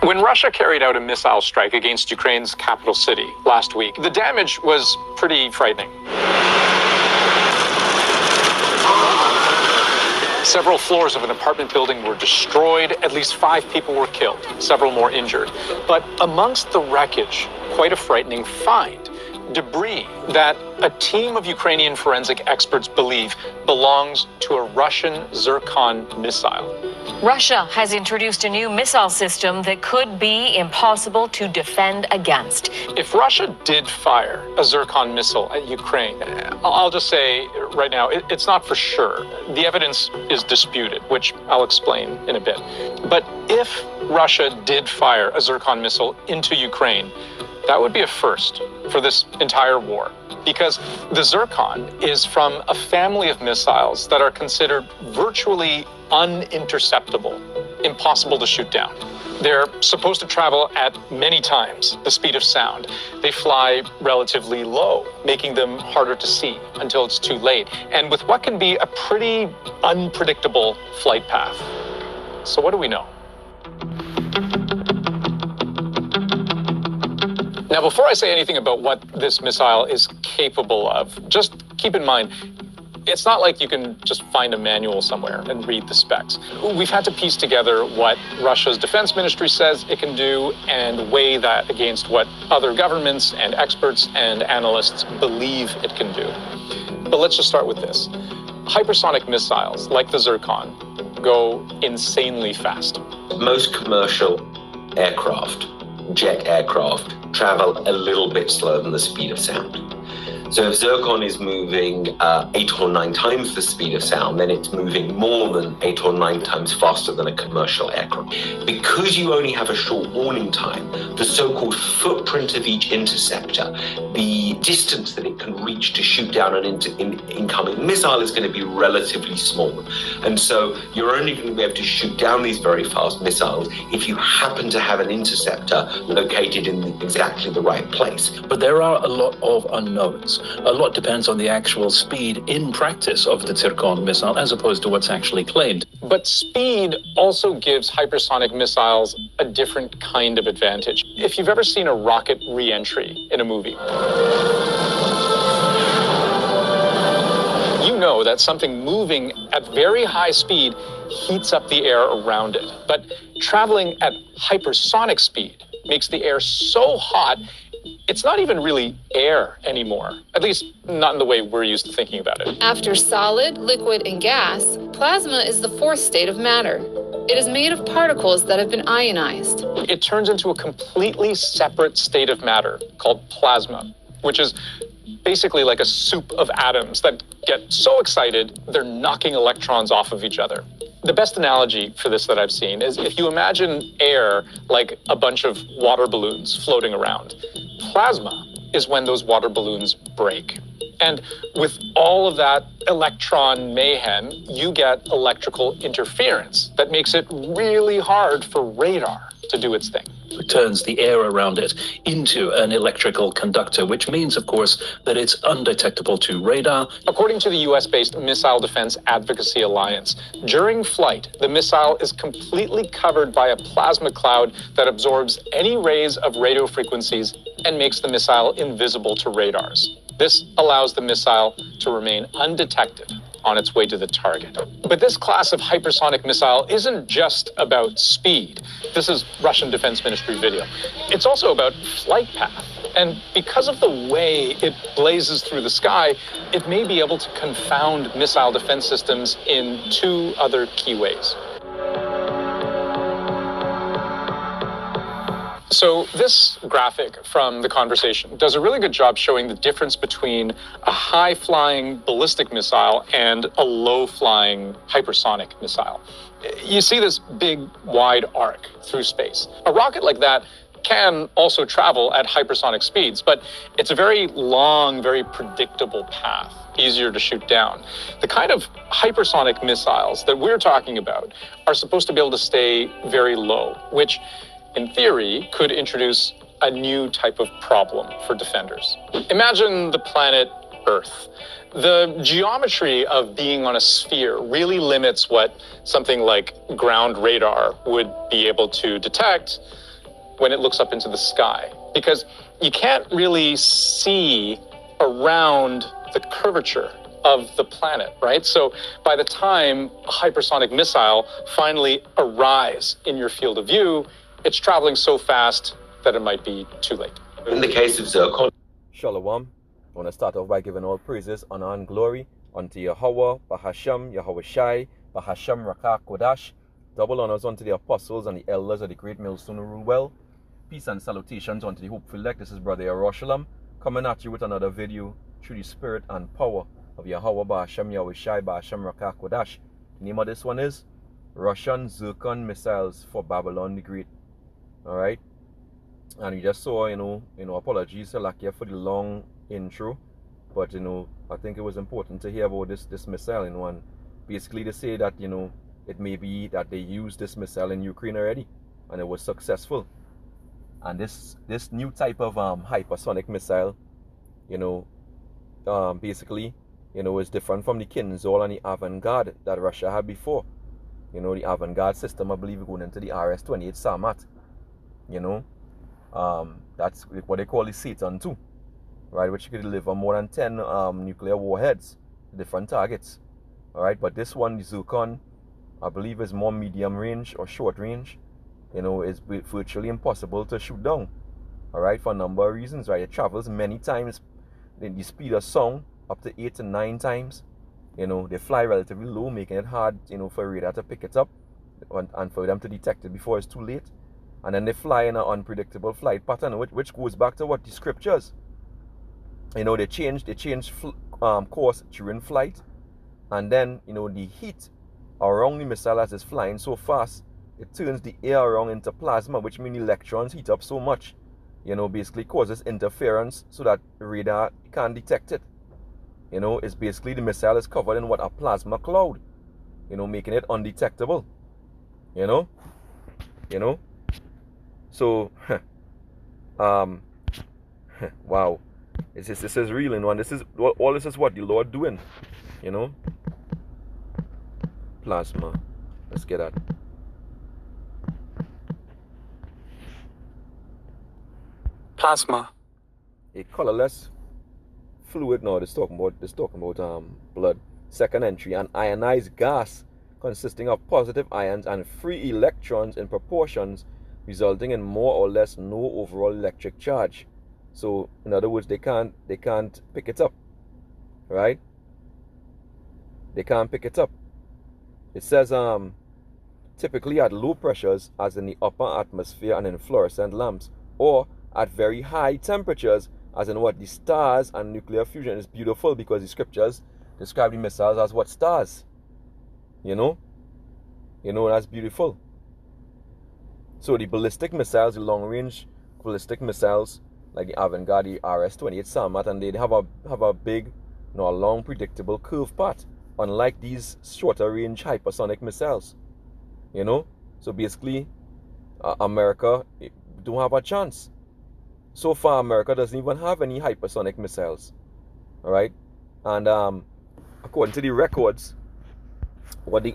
When Russia carried out a missile strike against Ukraine's capital city last week, the damage was pretty frightening. Several floors of an apartment building were destroyed, at least 5 people were killed, several more injured. But amongst the wreckage, quite a frightening find. Debris that a team of Ukrainian forensic experts believe belongs to a Russian Zircon missile. Russia has introduced a new missile system that could be impossible to defend against. If Russia did fire a Zircon missile at Ukraine, I'll just say right now, it's not for sure. The evidence is disputed, which I'll explain in a bit. But if Russia did fire a Zircon missile into Ukraine, that would be a first for this entire war, because the Zircon is from a family of missiles that are considered virtually uninterceptable, impossible to shoot down. They're supposed to travel at many times the speed of sound. They fly relatively low, making them harder to see until it's too late, and with what can be a pretty unpredictable flight path. So what do we know? Now, before I say anything about what this missile is capable of, just keep in mind, it's not like you can just find a manual somewhere and read the specs. We've had to piece together what Russia's defense ministry says it can do and weigh that against what other governments and experts and analysts believe it can do. But let's just start with this. Hypersonic missiles, like the Zircon, go insanely fast. Most commercial aircraft, jet aircraft, travel a little bit slower than the speed of sound. So if Zircon is moving 8 or 9 times the speed of sound, then it's moving more than 8 or 9 times faster than a commercial aircraft. Because you only have a short warning time, the so-called footprint of each interceptor, the distance that it can reach to shoot down an incoming missile is going to be relatively small. And so you're only going to be able to shoot down these very fast missiles if you happen to have an interceptor located in exactly the right place. But there are a lot of unknowns. A lot depends on the actual speed in practice of the Zircon missile as opposed to what's actually claimed. But speed also gives hypersonic missiles a different kind of advantage. If you've ever seen a rocket re-entry in a movie, you know that something moving at very high speed heats up the air around it. But traveling at hypersonic speed makes the air so hot it's not even really air anymore, at least not in the way we're used to thinking about it. After solid, liquid, and gas, plasma is the 4th state of matter. It is made of particles that have been ionized. It turns into a completely separate state of matter called plasma, which is basically like a soup of atoms that get so excited they're knocking electrons off of each other. The best analogy for this that I've seen is if you imagine air like a bunch of water balloons floating around. Plasma is when those water balloons break. And with all of that electron mayhem, you get electrical interference that makes it really hard for radar to do its thing. It turns the air around it into an electrical conductor, which means, of course, that it's undetectable to radar. According to the US-based Missile Defense Advocacy Alliance, during flight, the missile is completely covered by a plasma cloud that absorbs any rays of radio frequencies and makes the missile invisible to radars. This allows the missile to remain undetected on its way to the target. But this class of hypersonic missile isn't just about speed. This is Russian Defense Ministry video. It's also about flight path. And because of the way it blazes through the sky, it may be able to confound missile defense systems in 2 other key ways. So this graphic from the conversation does a really good job showing the difference between a high-flying ballistic missile and a low-flying hypersonic missile. You see this big, wide arc through space. A rocket like that can also travel at hypersonic speeds, but it's a very long, very predictable path, easier to shoot down. The kind of hypersonic missiles that we're talking about are supposed to be able to stay very low, which in theory, could introduce a new type of problem for defenders. Imagine the planet Earth. The geometry of being on a sphere really limits what something like ground radar would be able to detect when it looks up into the sky, because you can't really see around the curvature of the planet, right? So by the time a hypersonic missile finally arrives in your field of view, it's traveling so fast that it might be too late. In the case of Zircon, Shalom. I want to start off by giving all praises, honor, and glory unto Yahweh, Bahasham, Yahweh Shai, Bahasham Rakah Kodash. Double honors unto the apostles and the elders of the great millstone who rule well. Peace and salutations unto the hopeful elect. This is Brother Yerushalayim coming at you with another video through the spirit and power of Yahweh, Bahasham, Yahweh Shai, Bahasham Rakah Kodash. The name of this one is Russian Zircon missiles for Babylon the Great. Alright. And we just saw, apologies to Lakia for the long intro, but I think it was important to hear about this missile in one. Basically, they say that it may be that they used this missile in Ukraine already, and it was successful. And this new type of hypersonic missile, basically, is different from the Kinzhal and the Avangard that Russia had before. The Avangard system, I believe, going into the RS-28 Sarmat. That's what they call the Satan 2, right? Which could deliver more than 10 nuclear warheads to different targets. All right, but this one, the Zircon, I believe is more medium range or short range. Is virtually impossible to shoot down. All right, for a number of reasons, right? It travels many times the speed of sound, up to 8 to 9 times. They fly relatively low, making it hard, for radar to pick it up and for them to detect it before it's too late. And then they fly in an unpredictable flight pattern, which goes back to what the scriptures. They change course during flight, and then the heat around the missile as it's flying so fast, it turns the air around into plasma, which means electrons heat up so much, basically causes interference so that radar can't detect it. It's basically the missile is covered in what a plasma cloud, making it undetectable. So, wow, this is real, and this is all. This is what the Lord doing, Plasma. Let's get that. Plasma, a colorless fluid. No, this talking about blood. Second entry, an ionized gas consisting of positive ions and free electrons in proportions, resulting in more or less no overall electric charge. So, in other words, they can't pick it up, right? They can't pick it up. It says typically at low pressures, as in the upper atmosphere and in fluorescent lamps, or at very high temperatures, as in what the stars and nuclear fusion. Is beautiful because the scriptures describe the missiles as what stars. That's beautiful. So the ballistic missiles, the long-range ballistic missiles, like the Avangard, the RS-28 Sarmat, and they have a big, a long, predictable curved path, unlike these shorter-range hypersonic missiles. So basically, America don't have a chance. So far, America doesn't even have any hypersonic missiles. All right, and according to the records, what the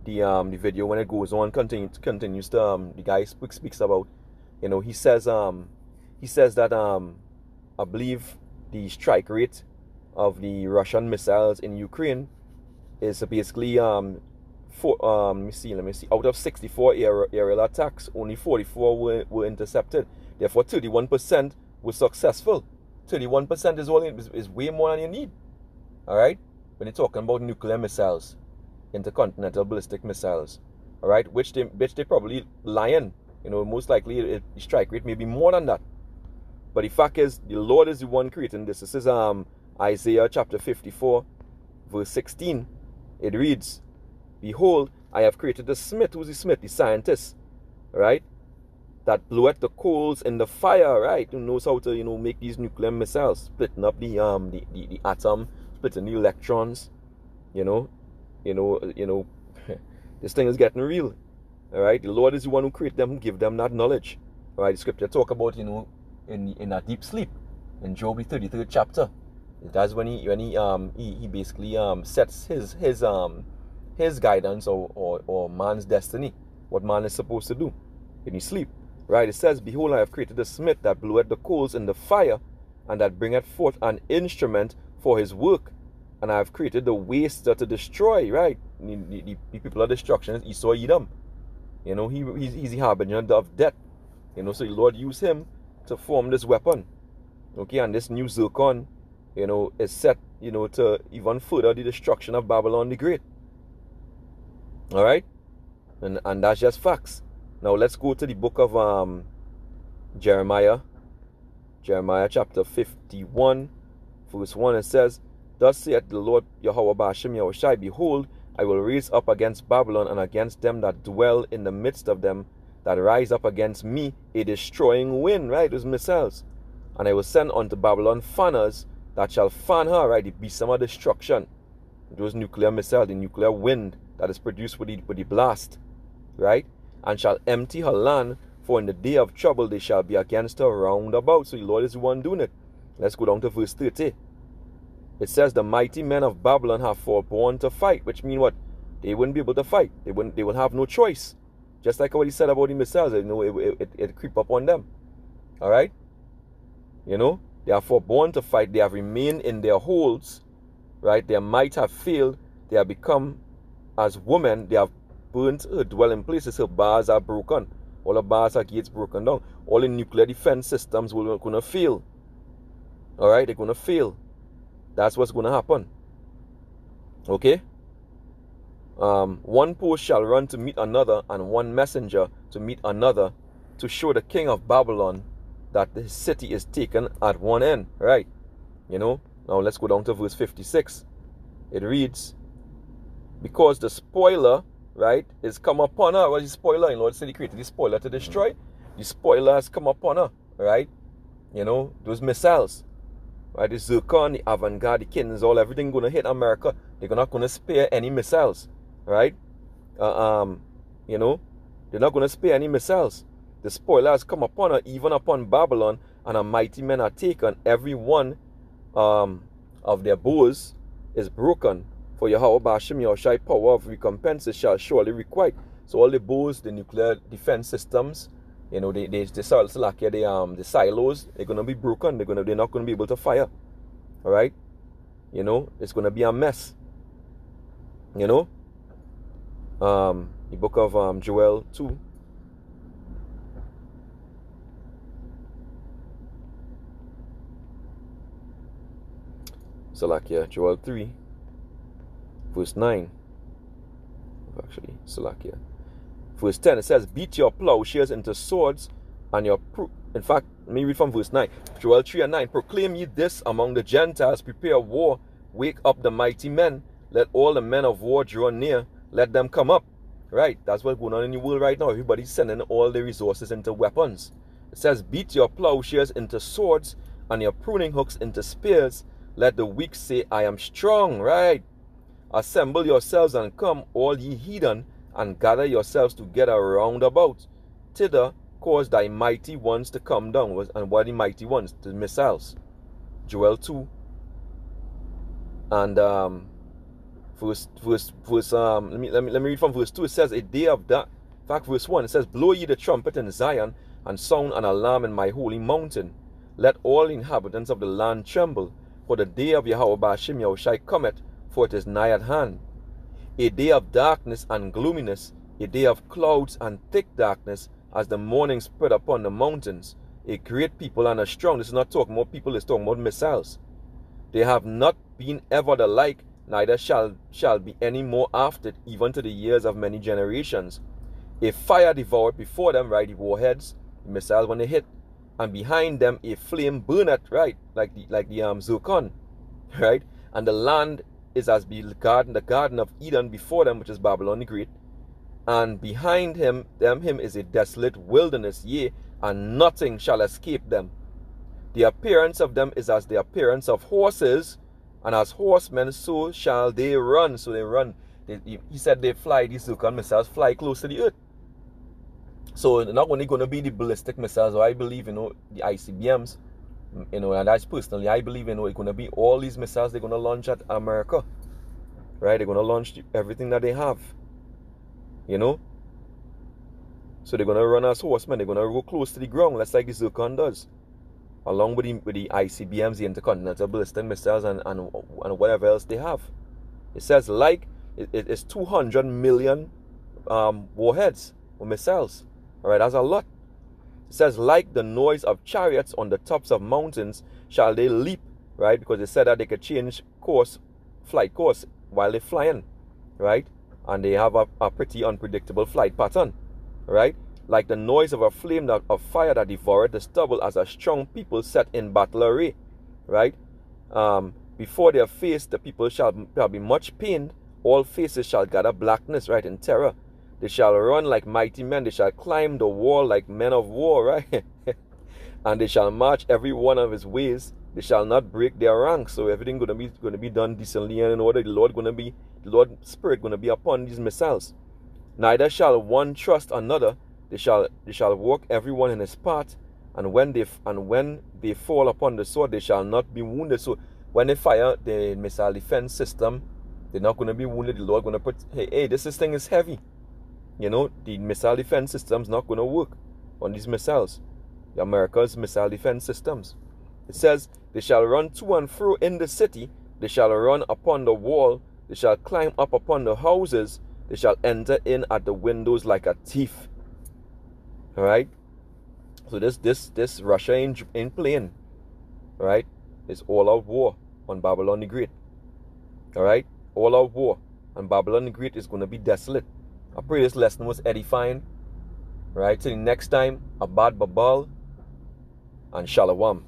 video, when it goes on, continues to the guy speaks about, he says that I believe the strike rate of the Russian missiles in Ukraine is basically let me see, out of 64 aerial attacks, only 44 were intercepted. Therefore 31% were successful. 31% is way more than you need. All right, when you're talking about nuclear missiles, intercontinental ballistic missiles, all right, which they probably lying. Most likely the strike rate may be more than that. But the fact is, the Lord is the one creating this. This is Isaiah chapter 54, verse 16. It reads, "Behold, I have created the smith." Who's the smith? The scientist, right? That bloweth the coals in the fire, right? Who knows how to make these nuclear missiles, splitting up the atom, splitting the electrons. This thing is getting real. All right, the Lord is the one who created them, who give them that knowledge. All right, the scripture talk about in a deep sleep in Job the 33rd chapter. That's when he basically sets his guidance or man's destiny, what man is supposed to do in his sleep. Right? It says, behold, I have created the smith that bloweth the coals in the fire, and that bringeth forth an instrument for his work. And I have created the waster to destroy, right? The people of destruction is Esau Edom. You know, he's the harbinger of death. You know, so the Lord used him to form this weapon. Okay, and this new Zircon, you know, is set, you know, to even further the destruction of Babylon the Great. All right? And that's just facts. Now let's go to the book of Jeremiah. Jeremiah chapter 51, verse 1. It says, thus saith the Lord Yahweh Ba'ashem Yahushai, behold, I will raise up against Babylon and against them that dwell in the midst of them, that rise up against me a destroying wind, right? Those missiles. And I will send unto Babylon fanners that shall fan her, right? The besom of destruction. Those nuclear missiles, the nuclear wind that is produced with the blast, right? And shall empty her land, for in the day of trouble they shall be against her round about. So the Lord is the one doing it. Let's go down to verse 30. It says, the mighty men of Babylon have forborne to fight, which means what? They wouldn't be able to fight. They would have no choice. Just like what he said about the missiles, you know, it creep up on them. All right? You know, they are forborne to fight. They have remained in their holds, right? Their might have failed. They have become as women. They have burnt her dwelling places. Her bars are broken. All the bars are gates broken down. All the nuclear defense systems are going to fail. All right? They're going to fail. That's what's going to happen. Okay? One post shall run to meet another, and one messenger to meet another, to show the king of Babylon that the city is taken at one end. Right? You know? Now let's go down to verse 56. It reads, because the spoiler, right, is come upon her. What is the spoiler? And Lord said he created the spoiler to destroy. The spoiler has come upon her. Right? You know, those missiles. Right? The Zircon, the avant-garde, the Kins, all everything going to hit America. They're not going to spare any missiles. Right? You know, they're not going to spare any missiles. The spoiler has come upon her, even upon Babylon, and her mighty men are taken. Every one of their bows is broken. For Yahweh Ba'ashem Yahushai power of recompenses shall surely requite. So all the bows, the nuclear defense systems, you know, the silos, they're going to be broken. They're not going to be able to fire. All right? You know, it's going to be a mess. You know? The book of Joel 2. Salakia, Joel 3, verse 9. Actually, Salakia. Verse 10, it says, beat your plowshares into swords, and your... In fact, let me read from verse 9. Joel 3 and 9. Proclaim ye this among the Gentiles, prepare war, wake up the mighty men, let all the men of war draw near, let them come up. Right, that's what's going on in the world right now. Everybody's sending all the resources into weapons. It says, beat your plowshares into swords, and your pruning hooks into spears. Let the weak say, I am strong. Right. Assemble yourselves and come, all ye heathen, and gather yourselves together round about. Thither cause thy mighty ones to come down. And what are the mighty ones? The missiles. Joel 2. And let me read from verse 2. It says, a day of that. In fact, verse 1, it says, blow ye the trumpet in Zion, and sound an alarm in my holy mountain. Let all inhabitants of the land tremble, for the day of Yahweh Ba'ashem Yahushai cometh, for it is nigh at hand. A day of darkness and gloominess, a day of clouds and thick darkness, as the morning spread upon the mountains. A great people and a strong. This is not talking about people, it's talking about missiles. They have not been ever the like, neither shall be any more after it, even to the years of many generations. A fire devoured before them, right, the warheads, the missiles when they hit, and behind them a flame burneth, right, like the Zircon, right, and the land is as the garden of Eden before them, which is Babylon the Great, and behind him is a desolate wilderness, yea, and nothing shall escape them. The appearance of them is as the appearance of horses, and as horsemen so shall they run. So they run. He said they fly, these Zircon missiles fly close to the earth. So not only going to be the ballistic missiles, or I believe, you know, the ICBMs, you know, and that's personally, I believe, you know, it's going to be all these missiles they're going to launch at America. Right? They're going to launch everything that they have. You know? So they're gonna run as horsemen. They're gonna go close to the ground, just like the Zircon does, along with the ICBMs, the intercontinental ballistic missiles, and whatever else they have. It says like it's 200 million warheads or missiles. All right, that's a lot. It says like the noise of chariots on the tops of mountains shall they leap, right? Because they said that they could change course, flight course while they're flying, right? And they have a pretty unpredictable flight pattern, right? Like the noise of a flame of fire that devoured the stubble as a strong people set in battle array, right? Before their face the people shall be much pained, all faces shall gather blackness, right, in terror. They shall run like mighty men, they shall climb the wall like men of war, right? And they shall march every one of his ways, they shall not break their ranks. So everything gonna be done decently and in order. The Lord's Spirit gonna be upon these missiles. Neither shall one trust another, they shall walk everyone in his part, and when they fall upon the sword, they shall not be wounded. So when they fire the missile defense system, they're not gonna be wounded. The Lord gonna put, hey, this thing is heavy. You know, the missile defense system's not gonna work on these missiles. The America's missile defense systems. It says, they shall run to and fro in the city, they shall run upon the wall, they shall climb up upon the houses, they shall enter in at the windows like a thief. All right. So this Russia ain't playing. All right. It's all out war on Babylon the Great. All right. All out war, and Babylon the Great is going to be desolate. I pray this lesson was edifying. Right. Till the next time, Abad Babal and Shalom.